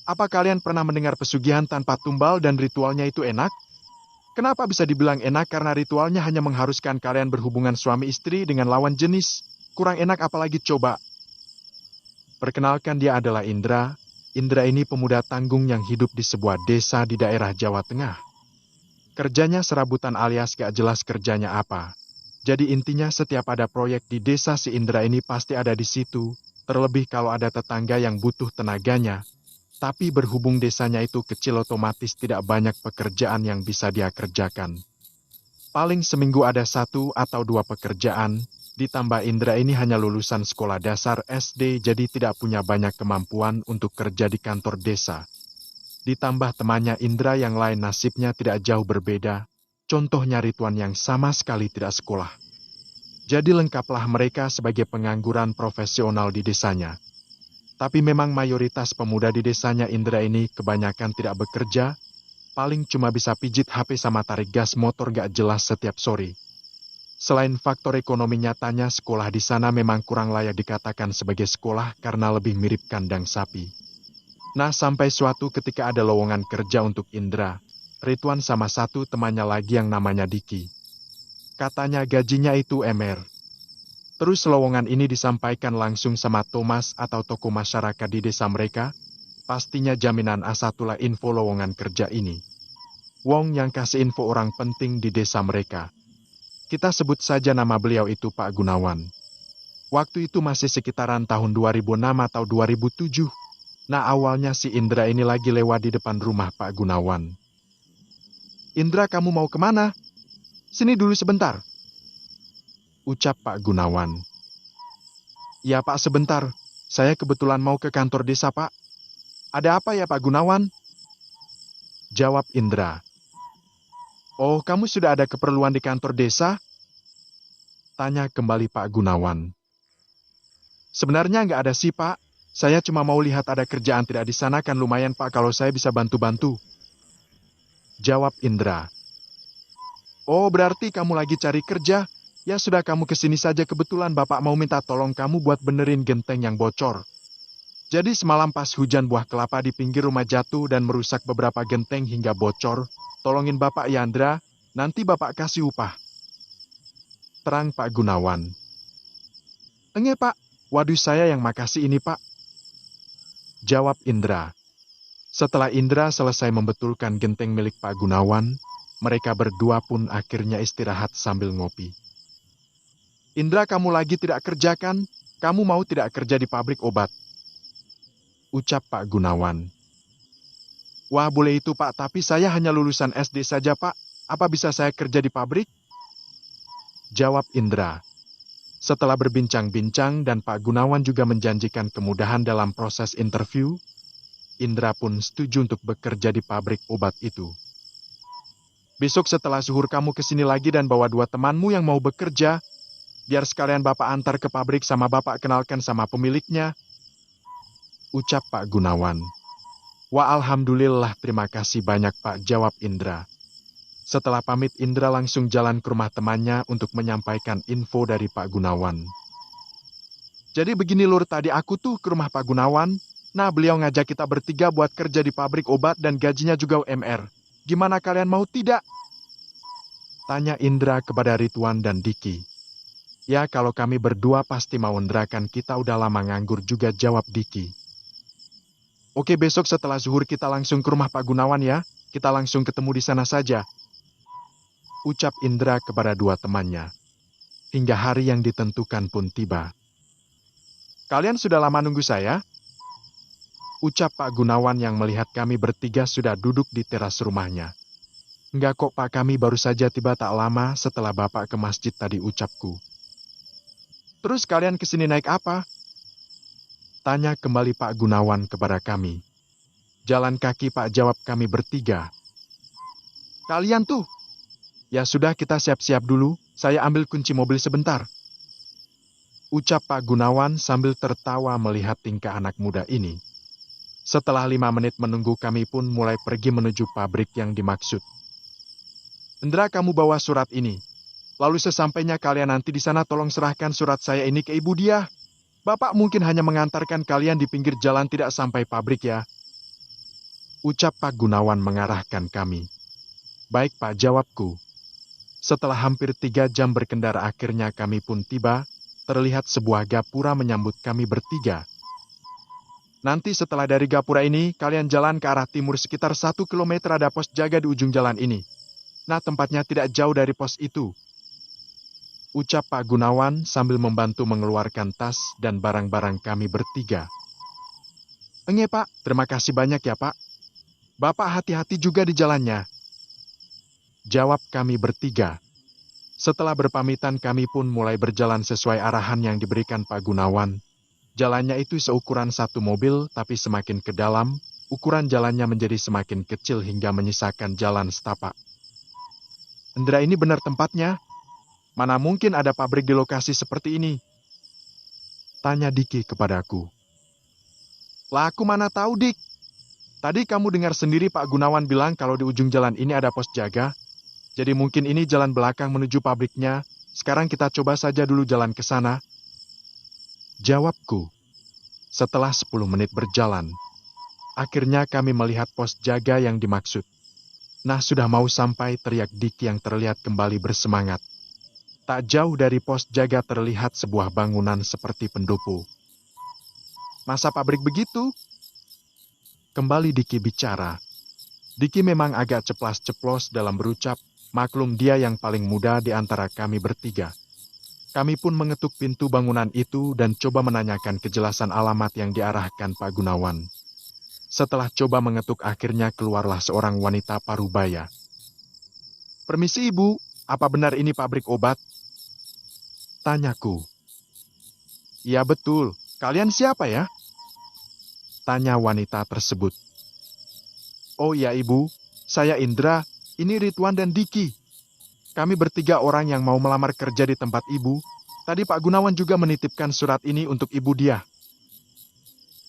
Apa kalian pernah mendengar pesugihan tanpa tumbal dan ritualnya itu enak? Kenapa bisa dibilang enak karena ritualnya hanya mengharuskan kalian berhubungan suami istri dengan lawan jenis? Kurang enak apalagi coba. Perkenalkan dia adalah Indra. Indra ini pemuda tanggung yang hidup di sebuah desa di daerah Jawa Tengah. Kerjanya serabutan alias gak jelas kerjanya apa. Jadi intinya setiap ada proyek di desa si Indra ini pasti ada di situ. Terlebih kalau ada tetangga yang butuh tenaganya. Tapi berhubung desanya itu kecil otomatis tidak banyak pekerjaan yang bisa dia kerjakan. Paling seminggu ada 1 atau 2 pekerjaan, ditambah Indra ini hanya lulusan sekolah dasar SD jadi tidak punya banyak kemampuan untuk kerja di kantor desa. Ditambah temannya Indra yang lain nasibnya tidak jauh berbeda, contohnya Ridwan yang sama sekali tidak sekolah. Jadi lengkaplah mereka sebagai pengangguran profesional di desanya. Tapi memang mayoritas pemuda di desanya Indra ini kebanyakan tidak bekerja, paling cuma bisa pijit HP sama tarik gas motor gak jelas setiap sore. Selain faktor ekonomi nyatanya sekolah di sana memang kurang layak dikatakan sebagai sekolah karena lebih mirip kandang sapi. Nah sampai suatu ketika ada lowongan kerja untuk Indra, Ridwan sama satu temannya lagi yang namanya Diki. Katanya gajinya itu MR. Terus lowongan ini disampaikan langsung sama Thomas atau tokoh masyarakat di desa mereka, pastinya jaminan A1 lah info lowongan kerja ini. Wong yang kasih info orang penting di desa mereka. Kita sebut saja nama beliau itu Pak Gunawan. Waktu itu masih sekitaran tahun 2006 atau 2007. Nah awalnya si Indra ini lagi lewat di depan rumah Pak Gunawan. "Indra, kamu mau kemana? Sini dulu sebentar," ucap Pak Gunawan. "Ya Pak sebentar, saya kebetulan mau ke kantor desa Pak." "Ada apa ya Pak Gunawan?" jawab Indra. "Oh, kamu sudah ada keperluan di kantor desa?" tanya kembali Pak Gunawan. "Sebenarnya nggak ada sih Pak, saya cuma mau lihat ada kerjaan tidak di sana kan lumayan Pak kalau saya bisa bantu-bantu," jawab Indra. "Oh, berarti kamu lagi cari kerja? Ya sudah kamu kesini saja kebetulan Bapak mau minta tolong kamu buat benerin genteng yang bocor. Jadi semalam pas hujan buah kelapa di pinggir rumah jatuh dan merusak beberapa genteng hingga bocor, tolongin Bapak ya Indra, nanti Bapak kasih upah," terang Pak Gunawan. "Enge Pak, waduh saya yang makasih ini Pak," jawab Indra. Setelah Indra selesai membetulkan genteng milik Pak Gunawan, mereka berdua pun akhirnya istirahat sambil ngopi. "Indra, kamu lagi tidak kerja kan? Kamu mau tidak kerja di pabrik obat?" ucap Pak Gunawan. "Wah boleh itu Pak, tapi saya hanya lulusan SD saja Pak, apa bisa saya kerja di pabrik?" jawab Indra. Setelah berbincang-bincang dan Pak Gunawan juga menjanjikan kemudahan dalam proses interview, Indra pun setuju untuk bekerja di pabrik obat itu. "Besok setelah zuhur kamu kesini lagi dan bawa 2 temanmu yang mau bekerja, biar sekalian Bapak antar ke pabrik sama Bapak kenalkan sama pemiliknya," ucap Pak Gunawan. "Wah alhamdulillah terima kasih banyak Pak," jawab Indra. Setelah pamit Indra langsung jalan ke rumah temannya untuk menyampaikan info dari Pak Gunawan. "Jadi begini Lur, tadi aku tuh ke rumah Pak Gunawan. Nah beliau ngajak kita bertiga buat kerja di pabrik obat dan gajinya juga UMR. Gimana kalian mau tidak?" tanya Indra kepada Ridwan dan Diki. "Ya kalau kami berdua pasti mau Indra kan kita udah lama nganggur juga," jawab Diki. "Oke besok setelah zuhur kita langsung ke rumah Pak Gunawan ya, kita langsung ketemu di sana saja," ucap Indra kepada 2 temannya. Hingga hari yang ditentukan pun tiba. "Kalian sudah lama nunggu saya?" ucap Pak Gunawan yang melihat kami bertiga sudah duduk di teras rumahnya. "Enggak kok Pak, kami baru saja tiba tak lama setelah Bapak ke masjid tadi," ucapku. "Terus kalian kesini naik apa?" tanya kembali Pak Gunawan kepada kami. "Jalan kaki Pak," jawab kami bertiga. "Kalian tuh?" "Ya sudah kita siap-siap dulu, saya ambil kunci mobil sebentar," ucap Pak Gunawan sambil tertawa melihat tingkah anak muda ini. Setelah 5 menit menunggu kami pun mulai pergi menuju pabrik yang dimaksud. "Indra, kamu bawa surat ini. Lalu sesampainya kalian nanti di sana tolong serahkan surat saya ini ke Ibu Diah. Bapak mungkin hanya mengantarkan kalian di pinggir jalan tidak sampai pabrik ya," Ucap Pak Gunawan mengarahkan kami. Baik Pak, jawabku. Setelah hampir 3 jam berkendara akhirnya kami pun tiba, terlihat sebuah gapura menyambut kami bertiga. Nanti setelah dari gapura ini, kalian jalan ke arah timur sekitar 1 kilometer ada pos jaga di ujung jalan ini. Nah, tempatnya tidak jauh dari pos itu. Ucap Pak Gunawan sambil membantu mengeluarkan tas dan barang-barang kami bertiga. Enggak Pak, terima kasih banyak ya Pak. Bapak hati-hati juga di jalannya. Jawab kami bertiga. Setelah berpamitan kami pun mulai berjalan sesuai arahan yang diberikan Pak Gunawan. Jalannya itu seukuran satu mobil, tapi semakin ke dalam, ukuran jalannya menjadi semakin kecil hingga menyisakan jalan setapak. Indra, ini benar tempatnya? Mana mungkin ada pabrik di lokasi seperti ini? Tanya Diki kepadaku. Lah aku mana tahu Dik? Tadi kamu dengar sendiri Pak Gunawan bilang kalau di ujung jalan ini ada pos jaga. Jadi mungkin ini jalan belakang menuju pabriknya. Sekarang kita coba saja dulu jalan ke sana. Jawabku. Setelah 10 menit berjalan, akhirnya kami melihat pos jaga yang dimaksud. Nah, sudah mau sampai, teriak Diki yang terlihat kembali bersemangat. Tak jauh dari pos jaga terlihat sebuah bangunan seperti pendopo. Masa pabrik begitu? Kembali Diki bicara. Diki memang agak ceplas-ceplos dalam berucap, maklum dia yang paling muda di antara kami bertiga. Kami pun mengetuk pintu bangunan itu dan coba menanyakan kejelasan alamat yang diarahkan Pak Gunawan. Setelah coba mengetuk akhirnya keluarlah seorang wanita parubaya. Permisi Ibu, apa benar ini pabrik obat? Tanyaku. Iya betul, kalian siapa ya? Tanya wanita tersebut. Oh iya Ibu, saya Indra, ini Ridwan dan Diki. Kami bertiga orang yang mau melamar kerja di tempat Ibu. Tadi Pak Gunawan juga menitipkan surat ini untuk Ibu dia.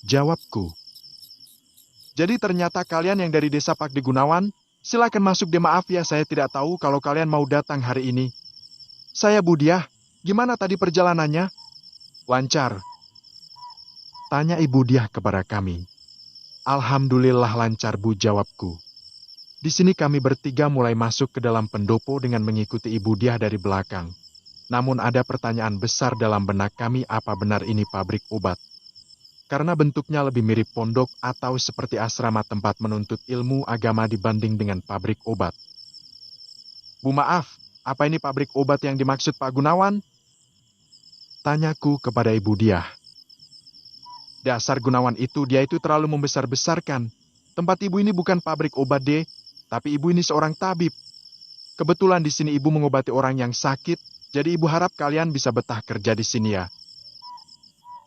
Jawabku. Jadi ternyata kalian yang dari desa Pak di Gunawan, silakan masuk deh, maaf ya saya tidak tahu kalau kalian mau datang hari ini. Saya Budiah, gimana tadi perjalanannya? Lancar. Tanya Ibu Diah kepada kami. Alhamdulillah lancar Bu, jawabku. Di sini kami bertiga mulai masuk ke dalam pendopo dengan mengikuti Ibu Diah dari belakang. Namun ada pertanyaan besar dalam benak kami, apa benar ini pabrik obat? Karena bentuknya lebih mirip pondok atau seperti asrama tempat menuntut ilmu agama dibanding dengan pabrik obat. Bu maaf, apa ini pabrik obat yang dimaksud Pak Gunawan? Tanyaku kepada Ibu Diah. Dasar Gunawan dia itu terlalu membesar-besarkan. Tempat Ibu ini bukan pabrik obat deh, tapi Ibu ini seorang tabib. Kebetulan di sini Ibu mengobati orang yang sakit, jadi Ibu harap kalian bisa betah kerja di sini ya.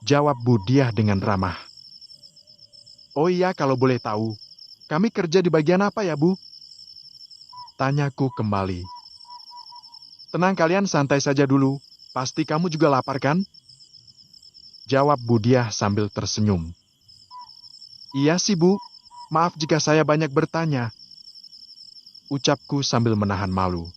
Jawab Bu Diah dengan ramah. Oh iya, kalau boleh tahu, kami kerja di bagian apa ya Bu? Tanyaku kembali. Tenang, kalian santai saja dulu, pasti kamu juga lapar kan? Jawab Bu Diah sambil tersenyum. Iya sih Bu, maaf jika saya banyak bertanya. Ucapku sambil menahan malu.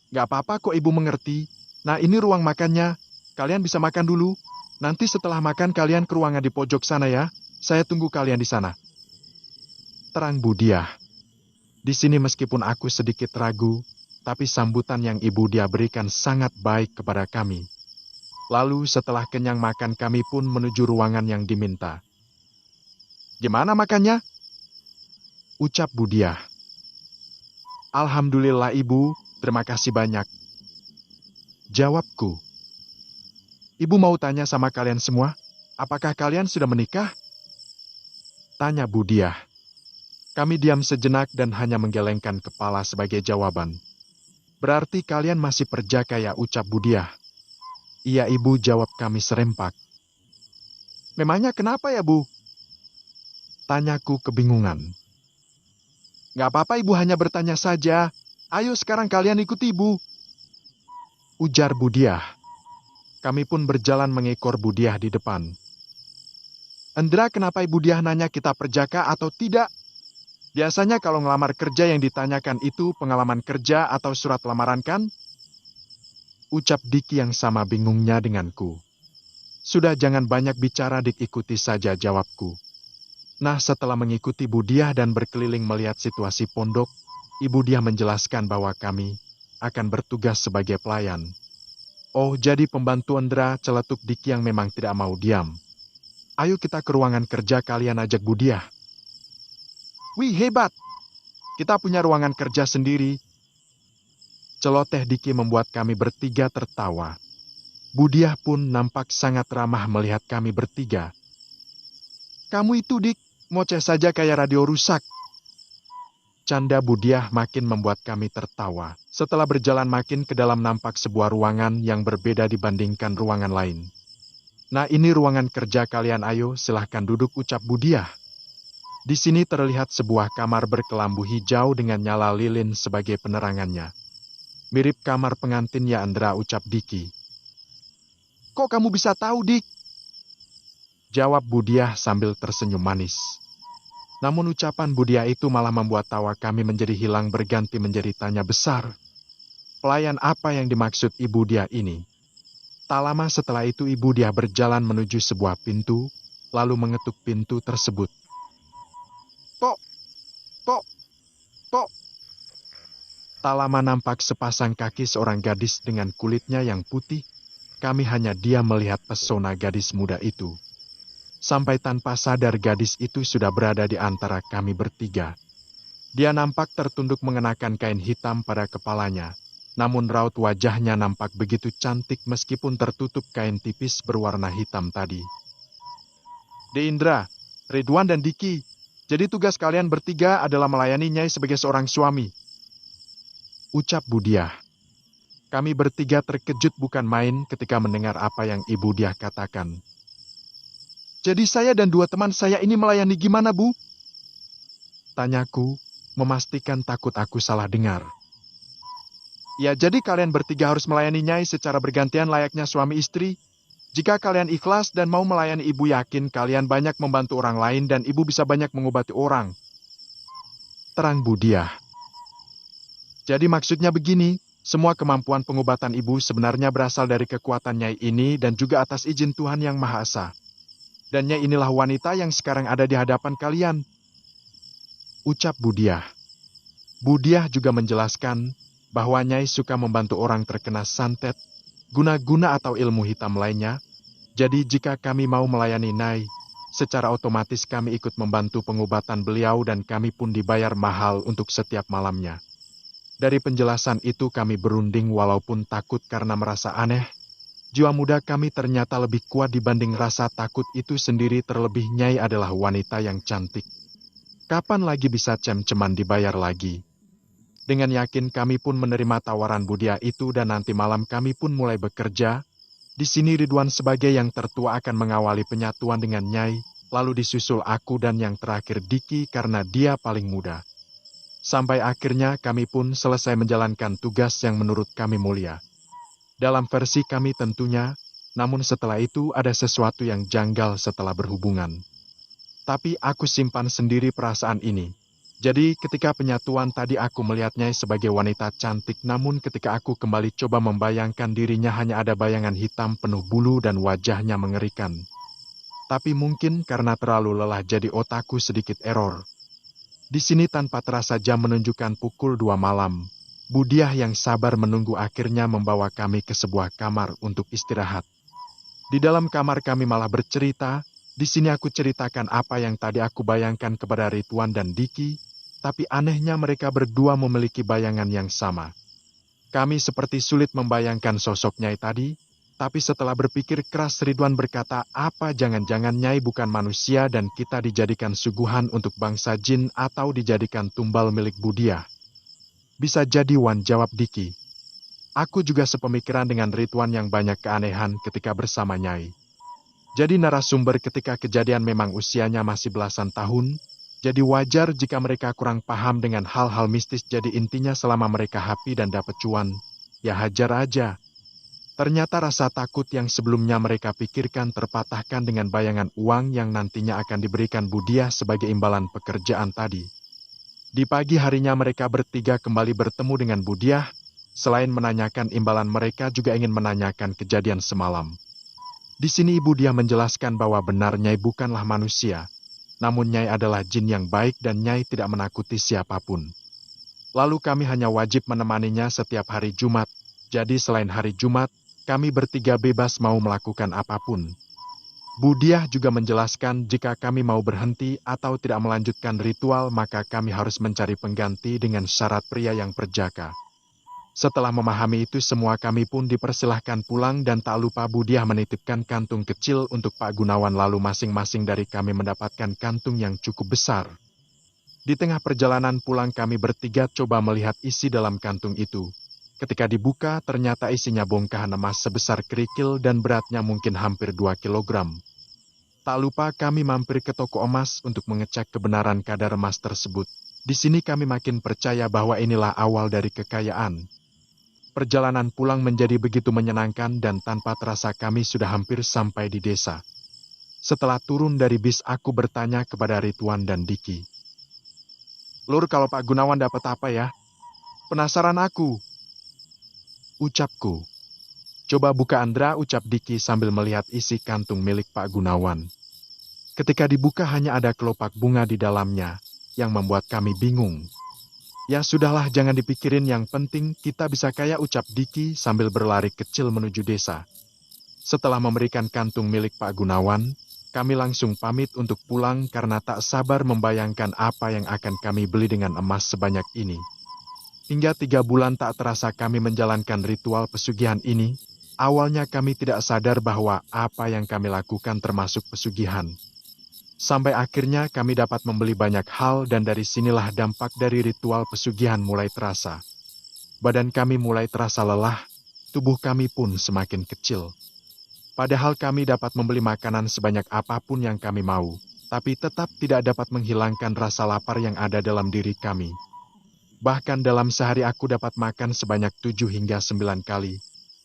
Gak apa-apa kok Ibu mengerti. Nah ini ruang makannya, kalian bisa makan dulu. Nanti setelah makan kalian ke ruangan di pojok sana ya, saya tunggu kalian di sana. Terang Bu Diah. Di sini meskipun aku sedikit ragu, tapi sambutan yang Ibu Diah berikan sangat baik kepada kami. Lalu setelah kenyang makan kami pun menuju ruangan yang diminta. Gimana makannya? Ucap Bu Diah. Alhamdulillah Ibu, terima kasih banyak. Jawabku. Ibu mau tanya sama kalian semua, apakah kalian sudah menikah? Tanya Bu Diah. Kami diam sejenak dan hanya menggelengkan kepala sebagai jawaban. Berarti kalian masih perjaka ya, ucap Bu Diah. Iya Ibu, jawab kami serempak. Memangnya kenapa ya Bu? Tanyaku kebingungan. Gak apa-apa Ibu, hanya bertanya saja. Ayo sekarang kalian ikut Ibu. Ujar Bu Diah. Kami pun berjalan mengekor Bu Diah di depan. Indra, kenapa Ibu Diah nanya kita perjaka atau tidak? Biasanya kalau ngelamar kerja yang ditanyakan itu pengalaman kerja atau surat lamaran kan? Ucap Diki yang sama bingungnya denganku. Sudah jangan banyak bicara Dik, ikuti saja jawabku. Nah, setelah mengikuti Bu Diah dan berkeliling melihat situasi pondok, Ibu Diah menjelaskan bahwa kami akan bertugas sebagai pelayan. Oh, jadi pembantu Endra, celetuk Diki yang memang tidak mau diam. Ayo kita ke ruangan kerja kalian, ajak Bu Diah. Wih, hebat! Kita punya ruangan kerja sendiri. Celoteh Diki membuat kami bertiga tertawa. Bu Diah pun nampak sangat ramah melihat kami bertiga. Kamu itu, Dik, ngoceh saja kayak radio rusak. Canda Bu Diah makin membuat kami tertawa. Setelah berjalan makin ke dalam nampak sebuah ruangan yang berbeda dibandingkan ruangan lain. Nah, ini ruangan kerja kalian, ayo silahkan duduk, ucap Bu Diah. Di sini terlihat sebuah kamar berkelambu hijau dengan nyala lilin sebagai penerangannya. Mirip kamar pengantin ya Andra, ucap Diki. Kok kamu bisa tahu, Dik? Jawab Bu Diah sambil tersenyum manis. Namun ucapan Bu Diah itu malah membuat tawa kami menjadi hilang berganti menjadi tanya besar. Pelayan apa yang dimaksud Ibu Diah ini? Tak lama setelah itu Ibu Diah berjalan menuju sebuah pintu, lalu mengetuk pintu tersebut. Tok, tok, tok. Tak lama nampak sepasang kaki seorang gadis dengan kulitnya yang putih. Kami hanya diam melihat pesona gadis muda itu. Sampai tanpa sadar gadis itu sudah berada di antara kami bertiga. Dia nampak tertunduk mengenakan kain hitam pada kepalanya. Namun raut wajahnya nampak begitu cantik meskipun tertutup kain tipis berwarna hitam tadi. De Indra, Ridwan dan Diki, jadi tugas kalian bertiga adalah melayani Nyai sebagai seorang suami. Ucap Bu Diah. Kami bertiga terkejut bukan main ketika mendengar apa yang Ibu Diah katakan. Jadi saya dan dua teman saya ini melayani gimana, Bu? Tanyaku, memastikan takut aku salah dengar. Ya, jadi kalian bertiga harus melayani Nyai secara bergantian layaknya suami istri. Jika kalian ikhlas dan mau melayani Ibu, yakin kalian banyak membantu orang lain dan Ibu bisa banyak mengobati orang. Terang Bu Diah. Jadi maksudnya begini, semua kemampuan pengobatan Ibu sebenarnya berasal dari kekuatan Nyai ini dan juga atas izin Tuhan Yang Maha Esa. Dan Nyai inilah wanita yang sekarang ada di hadapan kalian. Ucap Bu Diah. Bu Diah juga menjelaskan bahwa Nyai suka membantu orang terkena santet, guna-guna atau ilmu hitam lainnya. Jadi jika kami mau melayani Nyai, secara otomatis kami ikut membantu pengobatan beliau dan kami pun dibayar mahal untuk setiap malamnya. Dari penjelasan itu kami berunding walaupun takut karena merasa aneh. Jiwa muda kami ternyata lebih kuat dibanding rasa takut itu sendiri, terlebih Nyai adalah wanita yang cantik. Kapan lagi bisa cem-ceman dibayar lagi? Dengan yakin kami pun menerima tawaran Bu Diah itu dan nanti malam kami pun mulai bekerja. Di sini Ridwan sebagai yang tertua akan mengawali penyatuan dengan Nyai, lalu disusul aku dan yang terakhir Diki karena dia paling muda. Sampai akhirnya kami pun selesai menjalankan tugas yang menurut kami mulia. Dalam versi kami tentunya, namun setelah itu ada sesuatu yang janggal setelah berhubungan. Tapi aku simpan sendiri perasaan ini. Jadi ketika penyatuan tadi aku melihatnya sebagai wanita cantik, namun ketika aku kembali coba membayangkan dirinya hanya ada bayangan hitam penuh bulu dan wajahnya mengerikan. Tapi mungkin karena terlalu lelah jadi otakku sedikit error. Di sini tanpa terasa jam menunjukkan pukul 2 malam. Bu Diah yang sabar menunggu akhirnya membawa kami ke sebuah kamar untuk istirahat. Di dalam kamar kami malah bercerita. Di sini aku ceritakan apa yang tadi aku bayangkan kepada Ridwan dan Diki, tapi anehnya mereka berdua memiliki bayangan yang sama. Kami seperti sulit membayangkan sosok Nyai tadi, tapi setelah berpikir keras Ridwan berkata, apa jangan-jangan Nyai bukan manusia dan kita dijadikan suguhan untuk bangsa jin atau dijadikan tumbal milik Bu Diah? Bisa jadi, Wan, jawab Diki. Aku juga sepemikiran dengan Ridwan yang banyak keanehan ketika bersama Nyai. Jadi narasumber ketika kejadian memang usianya masih belasan tahun, jadi wajar jika mereka kurang paham dengan hal-hal mistis, jadi intinya selama mereka happy dan dapat cuan, ya hajar aja. Ternyata rasa takut yang sebelumnya mereka pikirkan terpatahkan dengan bayangan uang yang nantinya akan diberikan Bu Diah sebagai imbalan pekerjaan tadi. Di pagi harinya mereka bertiga kembali bertemu dengan Bu Diah, selain menanyakan imbalan mereka juga ingin menanyakan kejadian semalam. Di sini Ibu Diah menjelaskan bahwa benar Nyai bukanlah manusia. namun Nyai adalah jin yang baik dan Nyai tidak menakuti siapapun. Lalu kami hanya wajib menemaninya setiap hari Jumat, jadi selain hari Jumat, kami bertiga bebas mau melakukan apapun. Budiah juga menjelaskan jika kami mau berhenti atau tidak melanjutkan ritual maka kami harus mencari pengganti dengan syarat pria yang berjaga. Setelah memahami itu semua kami pun dipersilahkan pulang dan tak lupa Budiah menitipkan kantung kecil untuk Pak Gunawan lalu masing-masing dari kami mendapatkan kantung yang cukup besar. Di tengah perjalanan pulang kami bertiga coba melihat isi dalam kantung itu. Ketika dibuka ternyata isinya bongkahan emas sebesar kerikil dan beratnya mungkin hampir 2 kilogram. Tak lupa kami mampir ke toko emas untuk mengecek kebenaran kadar emas tersebut. Di sini kami makin percaya bahwa inilah awal dari kekayaan. Perjalanan pulang menjadi begitu menyenangkan dan tanpa terasa kami sudah hampir sampai di desa. Setelah turun dari bis aku bertanya kepada Ridwan dan Diki. Lur, kalau Pak Gunawan dapat apa ya? Penasaran aku. Ucapku. Coba buka Andra, ucap Diki sambil melihat isi kantung milik Pak Gunawan. Ketika dibuka hanya ada kelopak bunga di dalamnya, yang membuat kami bingung. Ya sudahlah jangan dipikirin yang penting kita bisa kaya ucap Diki sambil berlari kecil menuju desa. Setelah memberikan kantung milik Pak Gunawan, kami langsung pamit untuk pulang karena tak sabar membayangkan apa yang akan kami beli dengan emas sebanyak ini. Hingga 3 bulan tak terasa kami menjalankan ritual pesugihan ini, awalnya kami tidak sadar bahwa apa yang kami lakukan termasuk pesugihan. Sampai akhirnya kami dapat membeli banyak hal dan dari sinilah dampak dari ritual pesugihan mulai terasa. Badan kami mulai terasa lelah, tubuh kami pun semakin kecil. Padahal kami dapat membeli makanan sebanyak apapun yang kami mau, tapi tetap tidak dapat menghilangkan rasa lapar yang ada dalam diri kami. Bahkan dalam sehari aku dapat makan sebanyak 7 hingga 9 kali,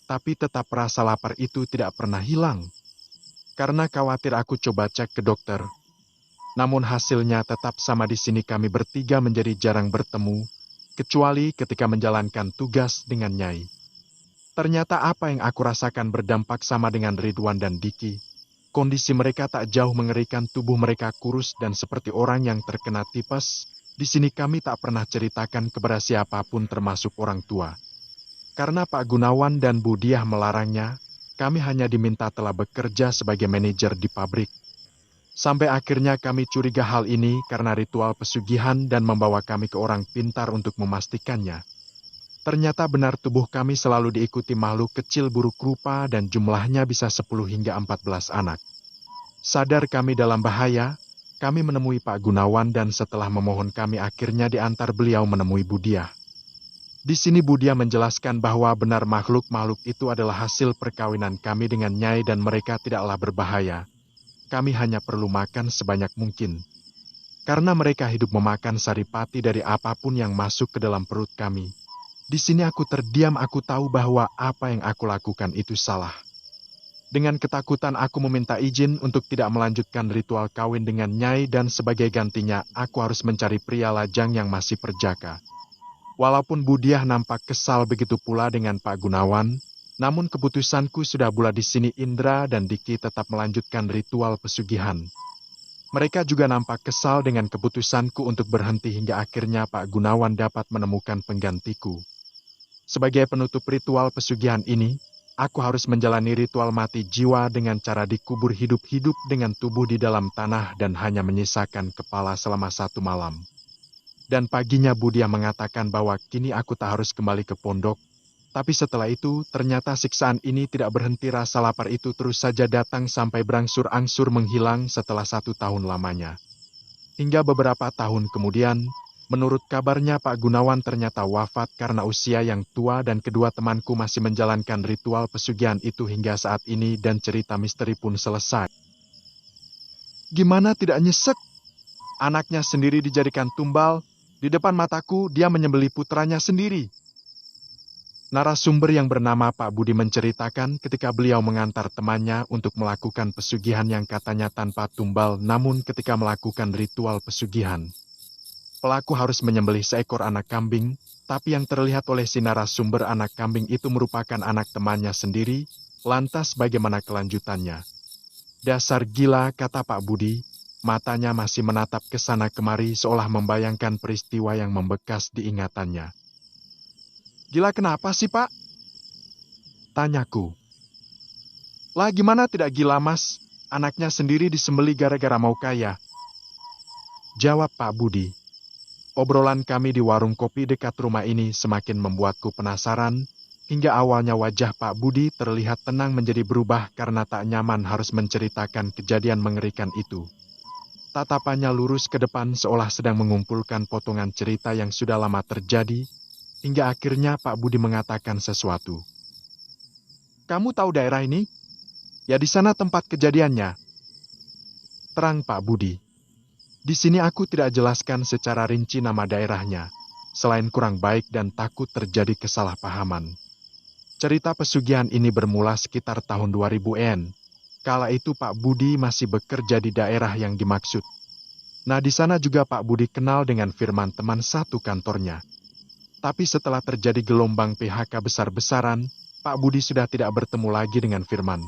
tapi tetap rasa lapar itu tidak pernah hilang. Karena khawatir aku coba cek ke dokter. Namun hasilnya tetap sama di sini kami bertiga menjadi jarang bertemu, kecuali ketika menjalankan tugas dengan Nyai. Ternyata apa yang aku rasakan berdampak sama dengan Ridwan dan Diki. Kondisi mereka tak jauh mengerikan, tubuh mereka kurus dan seperti orang yang terkena tipes. Di sini kami tak pernah ceritakan kepada siapapun termasuk orang tua. Karena Pak Gunawan dan Budiah melarangnya, kami hanya diminta telah bekerja sebagai manajer di pabrik. Sampai akhirnya kami curiga hal ini karena ritual pesugihan dan membawa kami ke orang pintar untuk memastikannya. Ternyata benar tubuh kami selalu diikuti makhluk kecil buruk rupa dan jumlahnya bisa 10 hingga 14 anak. Sadar kami dalam bahaya, kami menemui Pak Gunawan dan setelah memohon kami akhirnya diantar beliau menemui Budiah. Di sini Budiah menjelaskan bahwa benar makhluk-makhluk itu adalah hasil perkawinan kami dengan Nyai dan mereka tidaklah berbahaya. Kami hanya perlu makan sebanyak mungkin. Karena mereka hidup memakan saripati dari apapun yang masuk ke dalam perut kami. Di sini aku terdiam, aku tahu bahwa apa yang aku lakukan itu salah. Dengan ketakutan aku meminta izin untuk tidak melanjutkan ritual kawin dengan Nyai dan sebagai gantinya aku harus mencari pria lajang yang masih perjaka. Walaupun Budiah nampak kesal begitu pula dengan Pak Gunawan, namun keputusanku sudah bulat di sini. Indra dan Diki tetap melanjutkan ritual pesugihan. Mereka juga nampak kesal dengan keputusanku untuk berhenti hingga akhirnya Pak Gunawan dapat menemukan penggantiku. Sebagai penutup ritual pesugihan ini, aku harus menjalani ritual mati jiwa dengan cara dikubur hidup-hidup dengan tubuh di dalam tanah dan hanya menyisakan kepala selama 1 malam. Dan paginya Budiah mengatakan bahwa kini aku tak harus kembali ke pondok. Tapi setelah itu, ternyata siksaan ini tidak berhenti, rasa lapar itu terus saja datang sampai berangsur-angsur menghilang setelah 1 tahun lamanya. Hingga beberapa tahun kemudian, menurut kabarnya Pak Gunawan ternyata wafat karena usia yang tua dan kedua temanku masih menjalankan ritual pesugihan itu hingga saat ini dan cerita misteri pun selesai. Gimana tidak nyesek? Anaknya sendiri dijadikan tumbal, di depan mataku dia menyembelih putranya sendiri. Narasumber yang bernama Pak Budi menceritakan ketika beliau mengantar temannya untuk melakukan pesugihan yang katanya tanpa tumbal, namun ketika melakukan ritual pesugihan, pelaku harus menyembelih seekor anak kambing, tapi yang terlihat oleh si narasumber anak kambing itu merupakan anak temannya sendiri. Lantas bagaimana kelanjutannya? Dasar gila, kata Pak Budi. Matanya masih menatap ke sana kemari seolah membayangkan peristiwa yang membekas di ingatannya. Gila kenapa sih, Pak? Tanyaku. Lah gimana tidak gila, Mas? Anaknya sendiri disembeli gara-gara mau kaya. Jawab Pak Budi. Obrolan kami di warung kopi dekat rumah ini semakin membuatku penasaran, hingga awalnya wajah Pak Budi terlihat tenang menjadi berubah karena tak nyaman harus menceritakan kejadian mengerikan itu. Tatapannya lurus ke depan seolah sedang mengumpulkan potongan cerita yang sudah lama terjadi, hingga akhirnya Pak Budi mengatakan sesuatu. Kamu tahu daerah ini? Ya di sana tempat kejadiannya. Terang Pak Budi. Di sini aku tidak jelaskan secara rinci nama daerahnya, selain kurang baik dan takut terjadi kesalahpahaman. Cerita pesugihan ini bermula sekitar tahun 2000-an. Kala itu Pak Budi masih bekerja di daerah yang dimaksud. Nah di sana juga Pak Budi kenal dengan Firman teman satu kantornya. Tapi setelah terjadi gelombang PHK besar-besaran, Pak Budi sudah tidak bertemu lagi dengan Firman.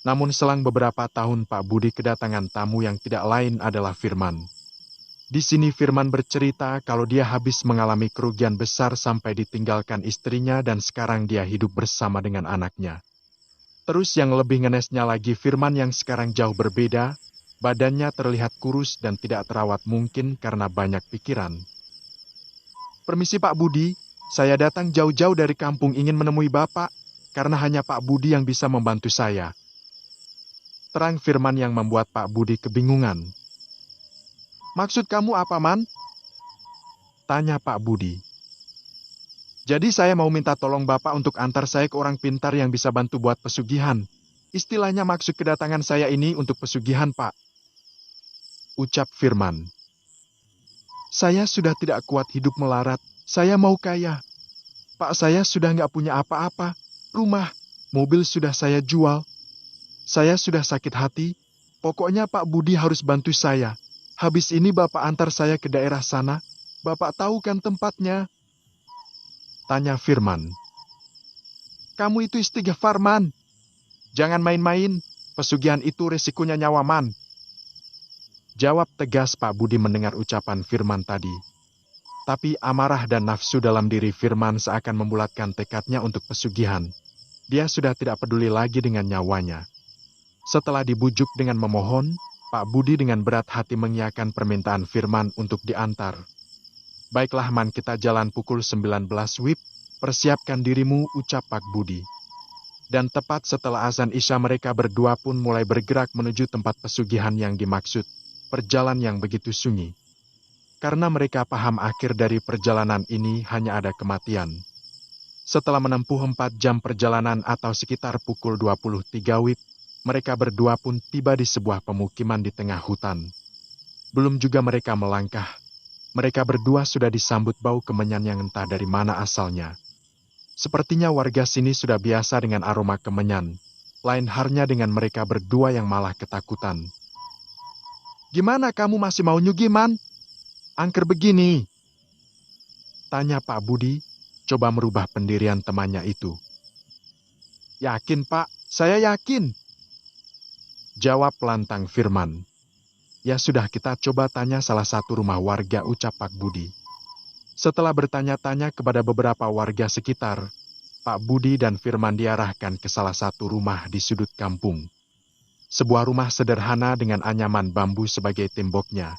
Namun selang beberapa tahun Pak Budi kedatangan tamu yang tidak lain adalah Firman. Di sini Firman bercerita kalau dia habis mengalami kerugian besar sampai ditinggalkan istrinya dan sekarang dia hidup bersama dengan anaknya. Terus yang lebih ngenesnya lagi Firman yang sekarang jauh berbeda, badannya terlihat kurus dan tidak terawat mungkin karena banyak pikiran. Permisi Pak Budi, saya datang jauh-jauh dari kampung ingin menemui Bapak, karena hanya Pak Budi yang bisa membantu saya. Terang Firman yang membuat Pak Budi kebingungan. Maksud kamu apa, Man? Tanya Pak Budi. Jadi saya mau minta tolong Bapak untuk antar saya ke orang pintar yang bisa bantu buat pesugihan. Istilahnya maksud kedatangan saya ini untuk pesugihan, Pak. Ucap Firman. Saya sudah tidak kuat hidup melarat. Saya mau kaya. Pak saya sudah nggak punya apa-apa. Rumah, mobil sudah saya jual. Saya sudah sakit hati, pokoknya Pak Budi harus bantu saya. Habis ini Bapak antar saya ke daerah sana. Bapak tahu kan tempatnya? Tanya Firman. Kamu itu istighfar, Man. Jangan main-main, pesugihan itu resikonya nyawa, Man. Jawab tegas Pak Budi mendengar ucapan Firman tadi. Tapi amarah dan nafsu dalam diri Firman seakan membulatkan tekadnya untuk pesugihan. Dia sudah tidak peduli lagi dengan nyawanya. Setelah dibujuk dengan memohon, Pak Budi dengan berat hati mengiyakan permintaan Firman untuk diantar. Baiklah Man, kita jalan pukul 19 WIB, persiapkan dirimu, ucap Pak Budi. Dan tepat setelah azan Isya mereka berdua pun mulai bergerak menuju tempat pesugihan yang dimaksud, perjalanan yang begitu sunyi. Karena mereka paham akhir dari perjalanan ini hanya ada kematian. Setelah menempuh 4 jam perjalanan atau sekitar pukul 23 WIB, mereka berdua pun tiba di sebuah pemukiman di tengah hutan. Belum juga mereka melangkah, mereka berdua sudah disambut bau kemenyan yang entah dari mana asalnya. Sepertinya warga sini sudah biasa dengan aroma kemenyan, lain halnya dengan mereka berdua yang malah ketakutan. Gimana kamu masih mau nyugi, Man? Angker begini. Tanya Pak Budi, coba merubah pendirian temannya itu. Yakin, Pak? Saya yakin. Jawab lantang Firman. Ya sudah kita coba tanya salah satu rumah warga, ucap Pak Budi. Setelah bertanya-tanya kepada beberapa warga sekitar, Pak Budi dan Firman diarahkan ke salah satu rumah di sudut kampung. Sebuah rumah sederhana dengan anyaman bambu sebagai temboknya.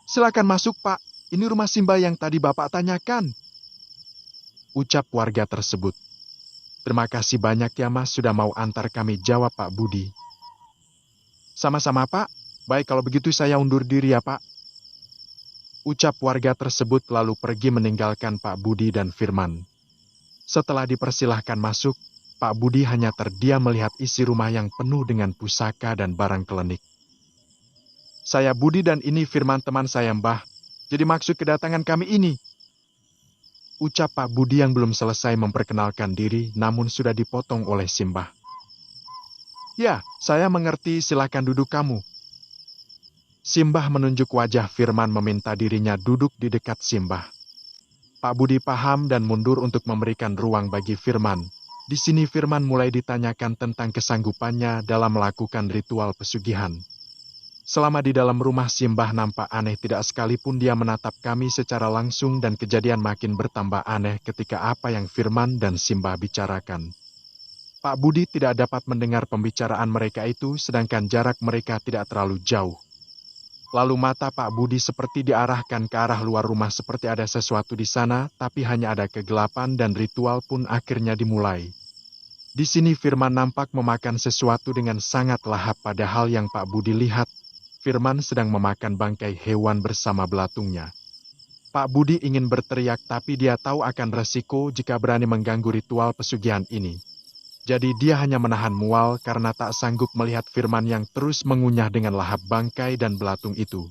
Silakan masuk Pak, ini rumah Simba yang tadi Bapak tanyakan. Ucap warga tersebut. Terima kasih banyak ya Mas sudah mau antar kami, jawab Pak Budi. Sama-sama Pak, baik kalau begitu saya undur diri ya Pak. Ucap warga tersebut lalu pergi meninggalkan Pak Budi dan Firman. Setelah dipersilahkan masuk, Pak Budi hanya terdiam melihat isi rumah yang penuh dengan pusaka dan barang klinik. Saya Budi dan ini Firman teman saya Mbah, jadi maksud kedatangan kami ini. Ucap Pak Budi yang belum selesai memperkenalkan diri namun sudah dipotong oleh Simbah. Ya, saya mengerti, silakan duduk kamu. Simbah menunjuk wajah Firman meminta dirinya duduk di dekat Simbah. Pak Budi paham dan mundur untuk memberikan ruang bagi Firman. Di sini Firman mulai ditanyakan tentang kesanggupannya dalam melakukan ritual pesugihan. Selama di dalam rumah Simbah nampak aneh tidak sekalipun dia menatap kami secara langsung dan kejadian makin bertambah aneh ketika apa yang Firman dan Simbah bicarakan. Pak Budi tidak dapat mendengar pembicaraan mereka itu sedangkan jarak mereka tidak terlalu jauh. Lalu mata Pak Budi seperti diarahkan ke arah luar rumah seperti ada sesuatu di sana, tapi hanya ada kegelapan dan ritual pun akhirnya dimulai. Di sini Firman nampak memakan sesuatu dengan sangat lahap padahal yang Pak Budi lihat, Firman sedang memakan bangkai hewan bersama belatungnya. Pak Budi ingin berteriak tapi dia tahu akan resiko jika berani mengganggu ritual pesugihan ini. Jadi dia hanya menahan mual karena tak sanggup melihat Firman yang terus mengunyah dengan lahap bangkai dan belatung itu.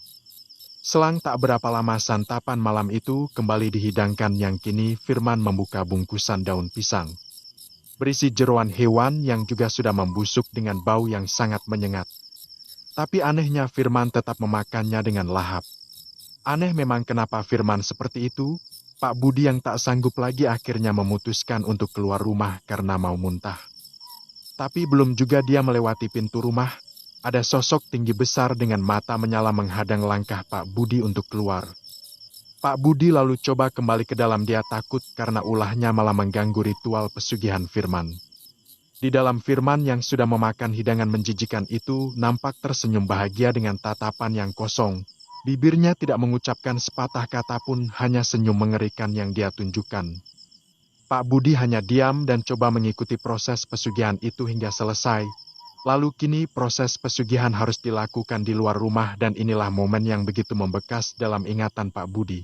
Selang tak berapa lama santapan malam itu kembali dihidangkan yang kini Firman membuka bungkusan daun pisang. Berisi jeroan hewan yang juga sudah membusuk dengan bau yang sangat menyengat. Tapi anehnya Firman tetap memakannya dengan lahap. Aneh memang kenapa Firman seperti itu, Pak Budi yang tak sanggup lagi akhirnya memutuskan untuk keluar rumah karena mau muntah. Tapi belum juga dia melewati pintu rumah, ada sosok tinggi besar dengan mata menyala menghadang langkah Pak Budi untuk keluar. Pak Budi lalu coba kembali ke dalam, dia takut karena ulahnya malah mengganggu ritual pesugihan Firman. Di dalam Firman yang sudah memakan hidangan menjijikan itu nampak tersenyum bahagia dengan tatapan yang kosong. Bibirnya tidak mengucapkan sepatah kata pun, hanya senyum mengerikan yang dia tunjukkan. Pak Budi hanya diam dan coba mengikuti proses pesugihan itu hingga selesai. Lalu kini proses pesugihan harus dilakukan di luar rumah dan inilah momen yang begitu membekas dalam ingatan Pak Budi.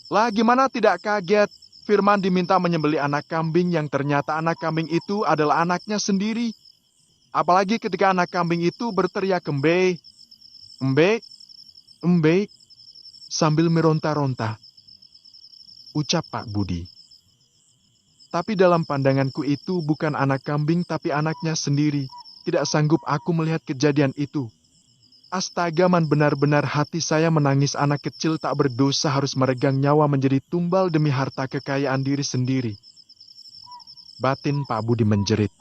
Lah gimana tidak kaget? Firman diminta menyembelih anak kambing yang ternyata anak kambing itu adalah anaknya sendiri. Apalagi ketika anak kambing itu berteriak embe, embe, embe, sambil meronta-ronta. Ucap Pak Budi. Tapi dalam pandanganku itu bukan anak kambing tapi anaknya sendiri. Tidak sanggup aku melihat kejadian itu. Astaga man, benar-benar hati saya menangis. Anak kecil tak berdosa harus meregang nyawa menjadi tumbal demi harta kekayaan diri sendiri. Batin Pak Budi menjerit.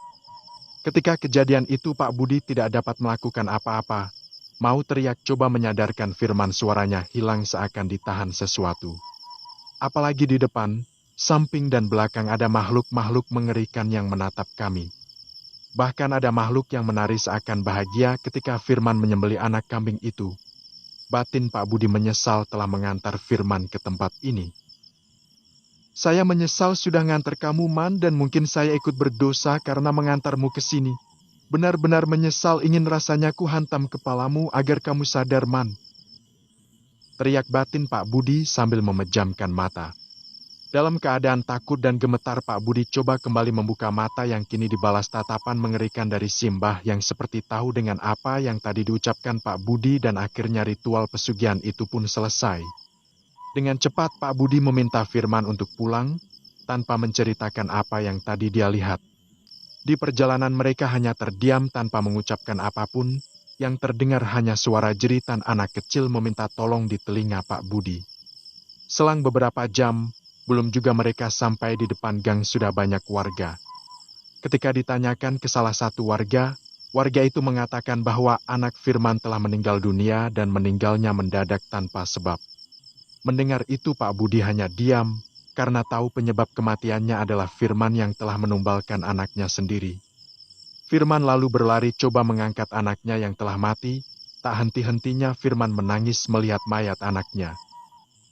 Ketika kejadian itu Pak Budi tidak dapat melakukan apa-apa. Mau teriak coba menyadarkan Firman, suaranya hilang seakan ditahan sesuatu. Apalagi di depan, samping dan belakang ada makhluk-makhluk mengerikan yang menatap kami. Bahkan ada makhluk yang menari seakan bahagia ketika Firman menyembelih anak kambing itu. Batin Pak Budi menyesal telah mengantar Firman ke tempat ini. Saya menyesal sudah ngantar kamu Man, dan mungkin saya ikut berdosa karena mengantarmu ke sini. Benar-benar menyesal, ingin rasanya ku hantam kepalamu agar kamu sadar Man. Teriak batin Pak Budi sambil memejamkan mata. Dalam keadaan takut dan gemetar Pak Budi coba kembali membuka mata yang kini dibalas tatapan mengerikan dari Simbah yang seperti tahu dengan apa yang tadi diucapkan Pak Budi dan akhirnya ritual pesugihan itu pun selesai. Dengan cepat Pak Budi meminta Firman untuk pulang tanpa menceritakan apa yang tadi dia lihat. Di perjalanan mereka hanya terdiam tanpa mengucapkan apapun, yang terdengar hanya suara jeritan anak kecil meminta tolong di telinga Pak Budi. Selang beberapa jam, belum juga mereka sampai di depan gang sudah banyak warga. Ketika ditanyakan ke salah satu warga, warga itu mengatakan bahwa anak Firman telah meninggal dunia dan meninggalnya mendadak tanpa sebab. Mendengar itu Pak Budi hanya diam, karena tahu penyebab kematiannya adalah Firman yang telah menumbalkan anaknya sendiri. Firman lalu berlari coba mengangkat anaknya yang telah mati, tak henti-hentinya Firman menangis melihat mayat anaknya.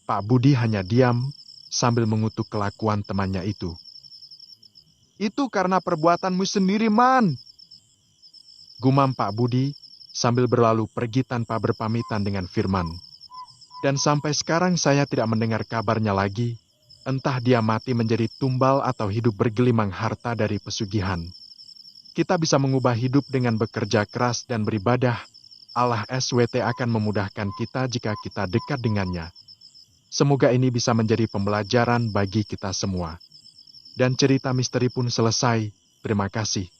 Pak Budi hanya diam, sambil mengutuk kelakuan temannya itu. Itu karena perbuatanmu sendiri, Man. Gumam Pak Budi, sambil berlalu pergi tanpa berpamitan dengan Firman. Dan sampai sekarang saya tidak mendengar kabarnya lagi, entah dia mati menjadi tumbal atau hidup bergelimang harta dari pesugihan. Kita bisa mengubah hidup dengan bekerja keras dan beribadah. Allah SWT akan memudahkan kita jika kita dekat dengannya. Semoga ini bisa menjadi pembelajaran bagi kita semua. Dan cerita misteri pun selesai. Terima kasih.